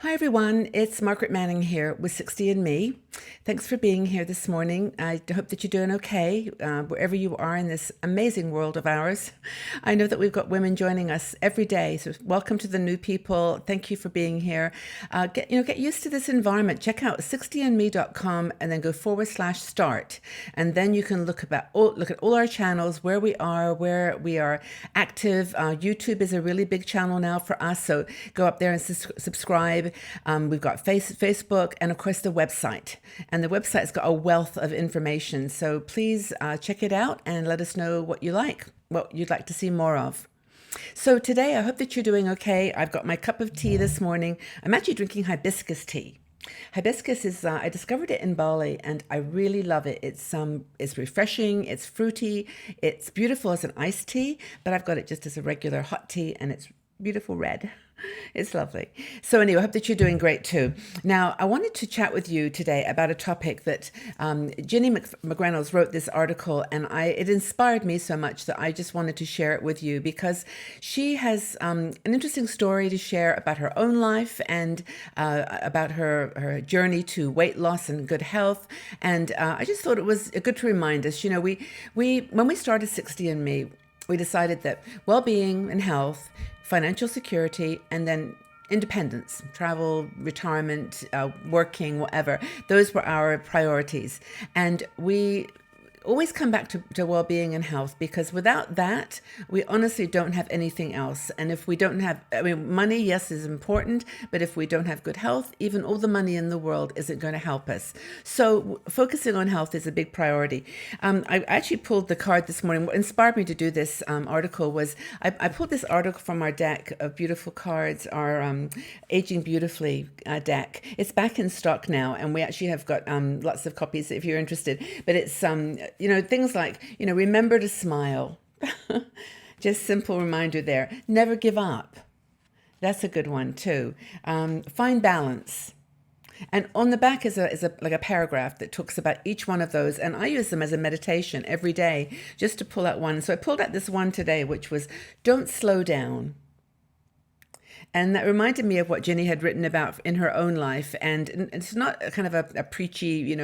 Hi everyone, it's Margaret Manning here with 60 and Me. Thanks for being here this morning. I hope that you're doing okay wherever you are in this amazing world of ours. I know that we've got women joining us every day, so welcome to the new people. Thank you for being here. Get used to this environment. Check out 60andme.com and then go /start, and then you can look at all our channels, where we are active. YouTube is a really big channel now for us, so go up there and subscribe. We've got Facebook, and of course the website. And the website's got a wealth of information. So please check it out and let us know what you'd like to see more of. So today, I hope that you're doing okay. I've got my cup of tea this morning. I'm actually drinking hibiscus tea. Hibiscus is, I discovered it in Bali and I really love it. It's refreshing, it's fruity, it's beautiful as an iced tea, but I've got it just as a regular hot tea and it's beautiful red. It's lovely. So anyway, I hope that you're doing great too. Now, I wanted to chat with you today about a topic that Ginny McReynolds wrote this article, and it inspired me so much that I just wanted to share it with you because she has an interesting story to share about her own life and about her journey to weight loss and good health. And I just thought it was good to remind us, we when we started 60 and Me, we decided that well-being and health, financial security, and then independence, travel, retirement, working, whatever. Those were our priorities. And we always come back to well-being and health, because without that, we honestly don't have anything else. And if we don't have, money, yes, is important, but if we don't have good health, even all the money in the world isn't going to help us. So focusing on health is a big priority. I actually pulled the card this morning. What inspired me to do this article was I pulled this article from our deck of beautiful cards, our Aging Beautifully deck. It's back in stock now, and we actually have got lots of copies if you're interested. But it's things like, remember to smile. Just simple reminder there. Never give up. That's a good one too. Find balance. And on the back is like a paragraph that talks about each one of those. And I use them as a meditation every day just to pull out one. So I pulled out this one today, which was don't slow down. And that reminded me of what Ginny had written about in her own life. And it's not a kind of a preachy,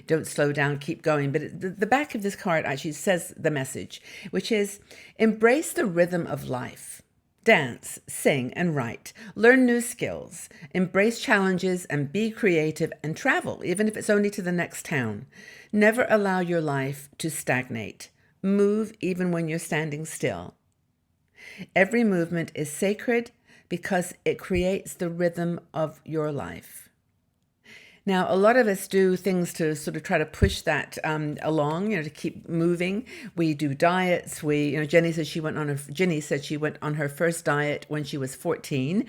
don't slow down, keep going. But the back of this card actually says the message, which is embrace the rhythm of life. Dance, sing, and write. Learn new skills. Embrace challenges and be creative and travel, even if it's only to the next town. Never allow your life to stagnate. Move even when you're standing still. Every movement is sacred, because it creates the rhythm of your life. Now, a lot of us do things to sort of try to push that along, to keep moving. We do diets. Ginny said she went on her first diet when she was 14.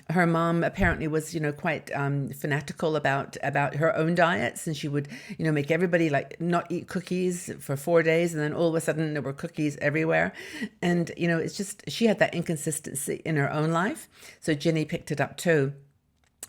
Her mom apparently was, quite fanatical about her own diets, and she would, make everybody not eat cookies for 4 days, and then all of a sudden there were cookies everywhere. And, it's just, she had that inconsistency in her own life. So Ginny picked it up too.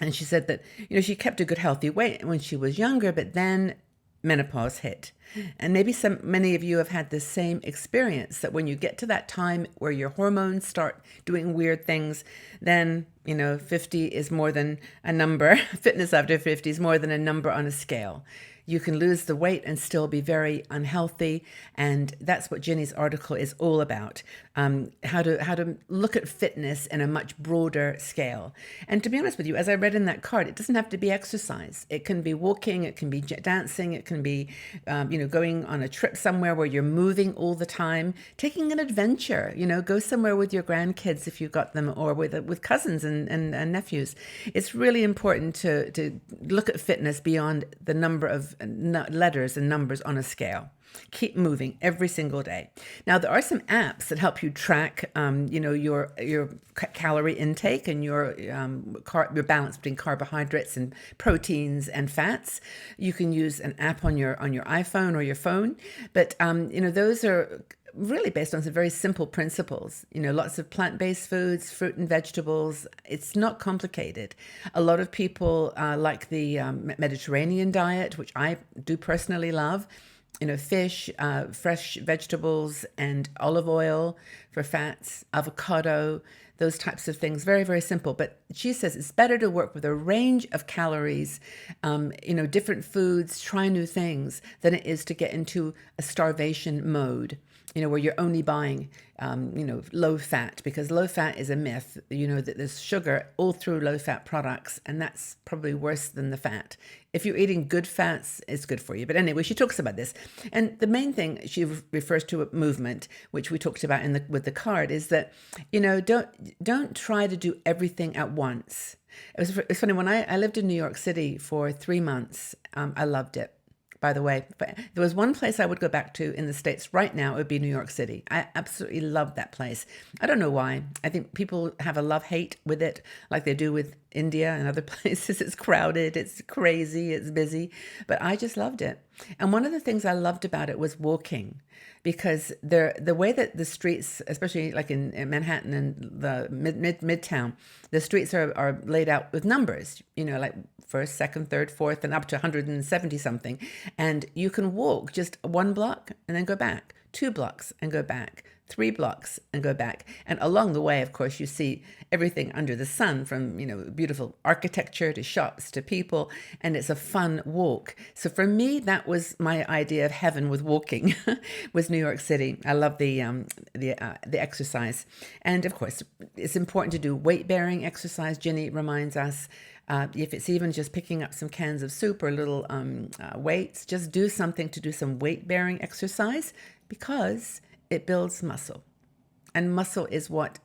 And she said that, she kept a good healthy weight when she was younger, but then menopause hit. And maybe many of you have had the same experience, that when you get to that time where your hormones start doing weird things, then, 50 is more than a number. Fitness after 50 is more than a number on a scale. You can lose the weight and still be very unhealthy. And that's what Ginny's article is all about. How to look at fitness in a much broader scale. And to be honest with you, as I read in that card, it doesn't have to be exercise. It can be walking, it can be dancing, it can be, going on a trip somewhere where you're moving all the time, taking an adventure, go somewhere with your grandkids if you've got them, or with cousins and nephews. It's really important to look at fitness beyond the number of letters and numbers on a scale. Keep moving every single day. Now, there are some apps that help you track, your calorie intake and your balance between carbohydrates and proteins and fats. You can use an app on your iPhone or your phone, but those are really based on some very simple principles. Lots of plant-based foods, fruit and vegetables. It's not complicated. A lot of people like the Mediterranean diet, which I do personally love. fish, fresh vegetables, and olive oil for fats, avocado, those types of things. Very, very simple. But she says it's better to work with a range of calories, different foods, try new things, than it is to get into a starvation mode, where you're only buying, low fat, because low fat is a myth, that there's sugar all through low fat products, and that's probably worse than the fat. If you're eating good fats, it's good for you. But anyway, she talks about this. And the main thing she refers to a movement, which we talked about with the card, is that, don't try to do everything at once. It's funny, when I lived in New York City for 3 months, I loved it. By the way, but there was one place I would go back to in the States right now, it would be New York City. I absolutely love that place. I don't know why. I think people have a love-hate with it, like they do with India and other places. It's crowded, it's crazy, it's busy, but I just loved it. And one of the things I loved about it was walking, because the way that the streets, especially like in Manhattan and the midtown, the streets are laid out with numbers, like first, second, third, fourth, and up to 170 something. And you can walk just 1 block and then go back, 2 blocks and go back, 3 blocks and go back. And along the way, of course, you see everything under the sun, from, beautiful architecture to shops to people. And it's a fun walk. So for me, that was my idea of heaven with walking, was New York City. I love the exercise. And of course, it's important to do weight-bearing exercise. Ginny reminds us, if it's even just picking up some cans of soup or little weights, just do something to do some weight-bearing exercise, because it builds muscle. And muscle is what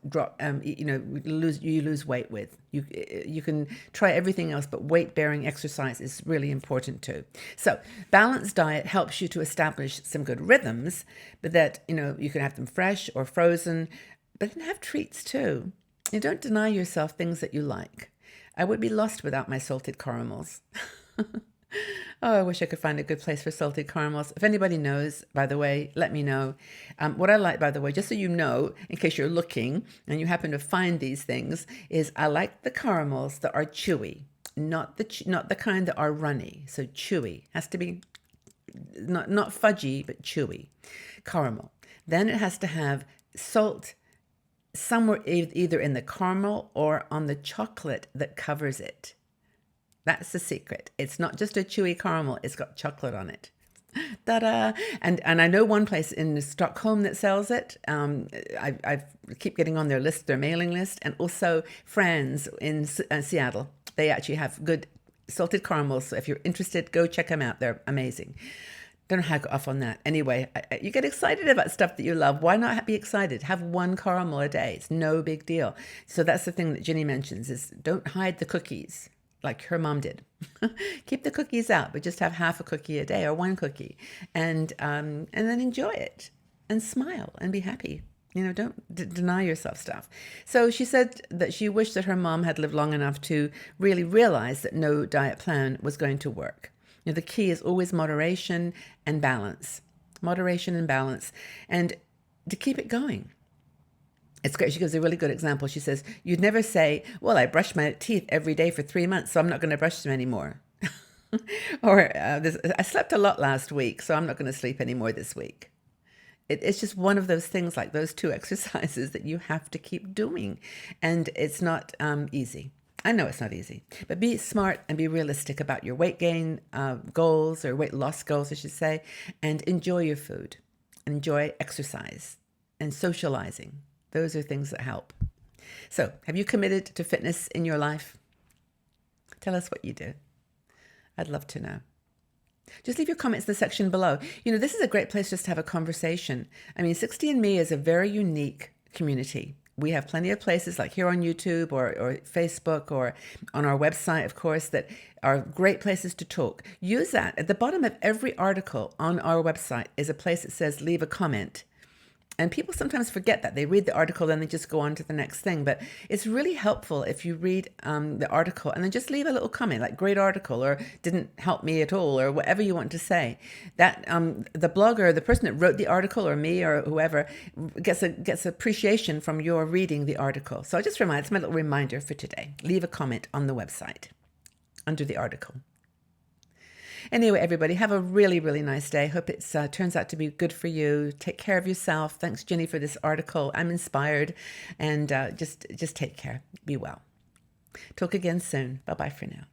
you lose weight with. You can try everything else, but weight-bearing exercise is really important too. So balanced diet helps you to establish some good rhythms, but that, you can have them fresh or frozen, but then have treats too. You don't deny yourself things that you like. I would be lost without my salted caramels. Oh, I wish I could find a good place for salted caramels. If anybody knows, by the way, let me know. What I like, by the way, just so you know, in case you're looking and you happen to find these things, is I like the caramels that are chewy, not the kind that are runny. So chewy has to be not fudgy, but chewy caramel. Then it has to have salt somewhere either in the caramel or on the chocolate that covers it. That's the secret. It's not just a chewy caramel, it's got chocolate on it. Ta-da! And I know one place in Stockholm that sells it. I keep getting on their list, their mailing list, and also Franz in Seattle. They actually have good salted caramels. So if you're interested, go check them out. They're amazing. Don't know how to go off on that. Anyway, you get excited about stuff that you love. Why not be excited? Have 1 caramel a day. It's no big deal. So that's the thing that Ginny mentions, is don't hide the cookies like her mom did. Keep the cookies out, but just have half a cookie a day or 1 cookie, and then enjoy it and smile and be happy. Don't deny yourself stuff. So she said that she wished that her mom had lived long enough to really realize that no diet plan was going to work. The key is always moderation and balance. Moderation and balance. And to keep it going. It's great. She gives a really good example. She says, you'd never say, well, I brush my teeth every day for 3 months, so I'm not going to brush them anymore. Or I slept a lot last week, so I'm not going to sleep anymore this week. It's just one of those things, like those 2 exercises that you have to keep doing. And it's not easy. I know it's not easy, but be smart and be realistic about your weight gain goals, or weight loss goals, I should say, and enjoy your food, enjoy exercise and socializing. Those are things that help. So have you committed to fitness in your life? Tell us what you do. I'd love to know. Just leave your comments in the section below. This is a great place just to have a conversation. 60andMe is a very unique community. We have plenty of places like here on YouTube or Facebook or on our website, of course, that are great places to talk. Use that. At the bottom of every article on our website is a place that says leave a comment. And people sometimes forget that. They read the article and they just go on to the next thing. But it's really helpful if you read the article and then just leave a little comment, like great article, or didn't help me at all, or whatever you want to say. That the blogger, the person that wrote the article, or me or whoever, gets appreciation from your reading the article. So it's my little reminder for today. Leave a comment on the website under the article. Anyway, everybody, have a really, really nice day. Hope it turns out to be good for you. Take care of yourself. Thanks, Ginny, for this article. I'm inspired. And just take care. Be well. Talk again soon. Bye-bye for now.